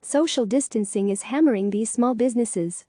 social distancing is hammering these small businesses.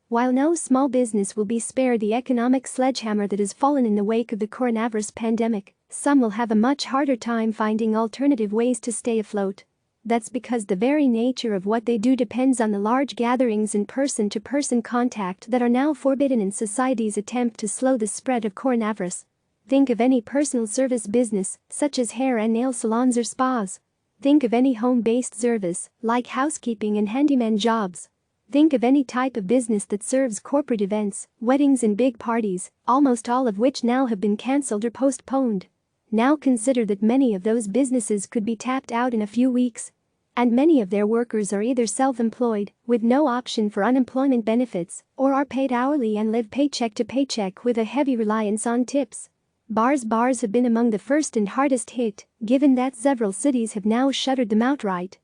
While no small business will be spared the economic sledgehammer that has fallen in the wake of the coronavirus pandemic, some will have a much harder time finding alternative ways to stay afloat. That's because the very nature of what they do depends on the large gatherings and person-to-person contact that are now forbidden in society's attempt to slow the spread of coronavirus. Think of any personal service business, such as hair and nail salons or spas. Think of any home-based service, like housekeeping and handyman jobs. Think of any type of business that serves corporate events, weddings and big parties, almost all of which now have been cancelled or postponed. Now consider that many of those businesses could be tapped out in a few weeks. And many of their workers are either self-employed, with no option for unemployment benefits, or are paid hourly and live paycheck to paycheck with a heavy reliance on tips. Bars have been among the first and hardest hit, given that several cities have now shuttered them outright.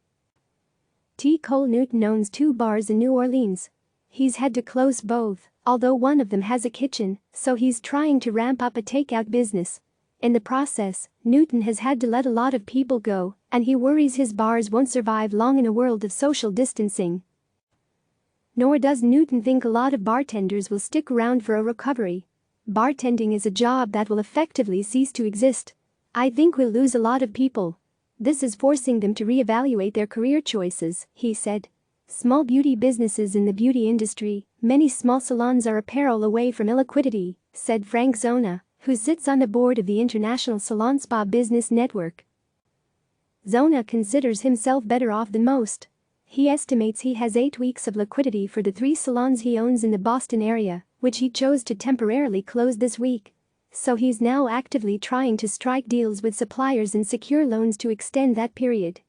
T. Cole Newton owns 2 bars in New Orleans. He's had to close both, although one of them has a kitchen, so he's trying to ramp up a takeout business. In the process, Newton has had to let a lot of people go, and he worries his bars won't survive long in a world of social distancing. Nor does Newton think a lot of bartenders will stick around for a recovery. Bartending is a job that will effectively cease to exist. I think we'll lose a lot of people. This is forcing them to reevaluate their career choices, he said. Small beauty businesses in the beauty industry, many small salons are a peril away from illiquidity, said Frank Zona, who sits on the board of the International Salon Spa Business Network. Zona considers himself better off than most. He estimates he has 8 weeks of liquidity for the 3 salons he owns in the Boston area, which he chose to temporarily close this week. So he's now actively trying to strike deals with suppliers and secure loans to extend that period.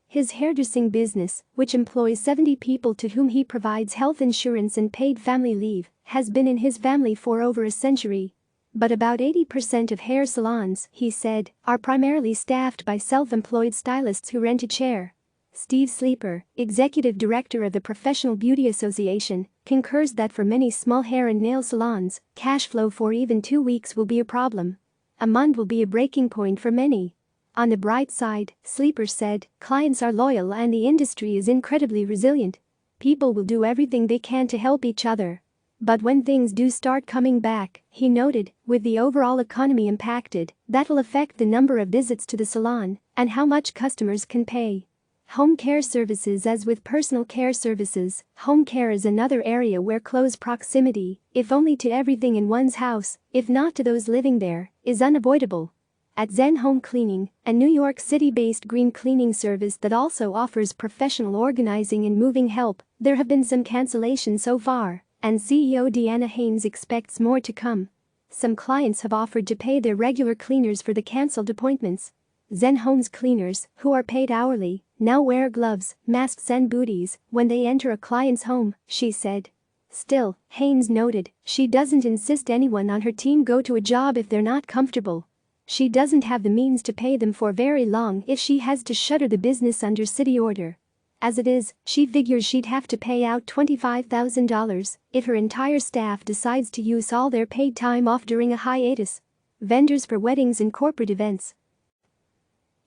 His hairdressing business, which employs 70 people to whom he provides health insurance and paid family leave, has been in his family for over a century. But about 80% of hair salons, he said, are primarily staffed by self-employed stylists who rent a chair. Steve Sleeper, executive director of the Professional Beauty Association, concurs that for many small hair and nail salons, cash flow for even 2 weeks will be a problem. A month will be a breaking point for many. On the bright side, Sleeper said, clients are loyal and the industry is incredibly resilient. People will do everything they can to help each other. But when things do start coming back, he noted, with the overall economy impacted, that will affect the number of visits to the salon and how much customers can pay. Home care services. As with personal care services, home care is another area where close proximity, if only to everything in one's house, if not to those living there, is unavoidable. At Zen Home Cleaning, a New York City-based green cleaning service that also offers professional organizing and moving help, there have been some cancellations so far, and CEO Deanna Haynes expects more to come. Some clients have offered to pay their regular cleaners for the canceled appointments. Zen Home's cleaners, who are paid hourly, now wear gloves, masks and booties when they enter a client's home, she said. Still, Haynes noted, she doesn't insist anyone on her team go to a job if they're not comfortable. She doesn't have the means to pay them for very long if she has to shutter the business under city order. As it is, she figures she'd have to pay out $25,000 if her entire staff decides to use all their paid time off during a hiatus. Vendors for weddings and corporate events.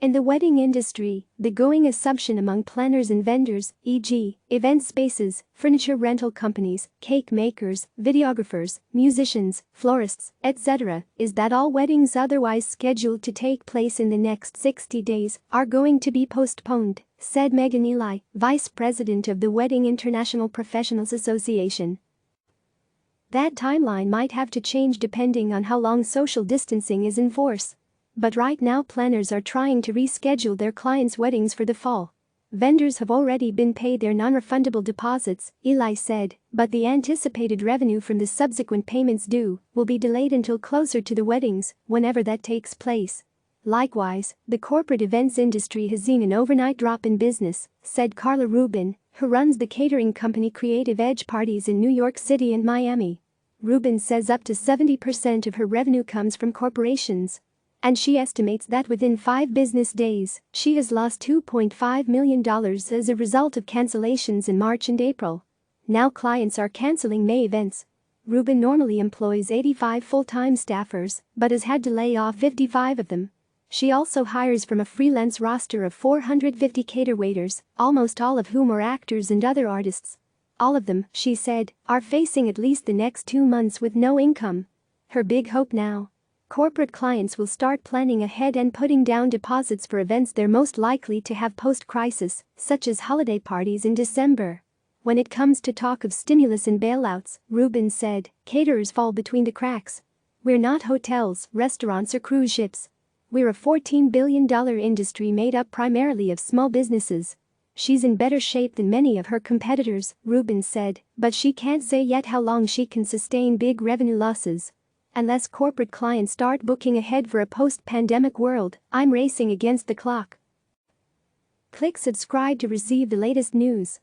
In the wedding industry, the going assumption among planners and vendors, e.g., event spaces, furniture rental companies, cake makers, videographers, musicians, florists, etc., is that all weddings otherwise scheduled to take place in the next 60 days are going to be postponed, said Megan Ely, vice president of the Wedding International Professionals Association. That timeline might have to change depending on how long social distancing is in force. But right now planners are trying to reschedule their clients' weddings for the fall. Vendors have already been paid their non-refundable deposits, Eli said, but the anticipated revenue from the subsequent payments due will be delayed until closer to the weddings, whenever that takes place. Likewise, the corporate events industry has seen an overnight drop in business, said Carla Rubin, who runs the catering company Creative Edge Parties in New York City and Miami. Rubin says up to 70% of her revenue comes from corporations. And she estimates that within 5 business days, she has lost $2.5 million as a result of cancellations in March and April. Now clients are canceling May events. Rubin normally employs 85 full-time staffers, but has had to lay off 55 of them. She also hires from a freelance roster of 450 caterwaiters, almost all of whom are actors and other artists. All of them, she said, are facing at least the next 2 months with no income. Her big hope now? Corporate clients will start planning ahead and putting down deposits for events they're most likely to have post-crisis, such as holiday parties in December. When it comes to talk of stimulus and bailouts, Rubin said, caterers fall between the cracks. We're not hotels, restaurants or cruise ships. We're a $14 billion industry made up primarily of small businesses. She's in better shape than many of her competitors, Rubin said, but she can't say yet how long she can sustain big revenue losses. Unless corporate clients start booking ahead for a post-pandemic world, I'm racing against the clock. Click subscribe to receive the latest news.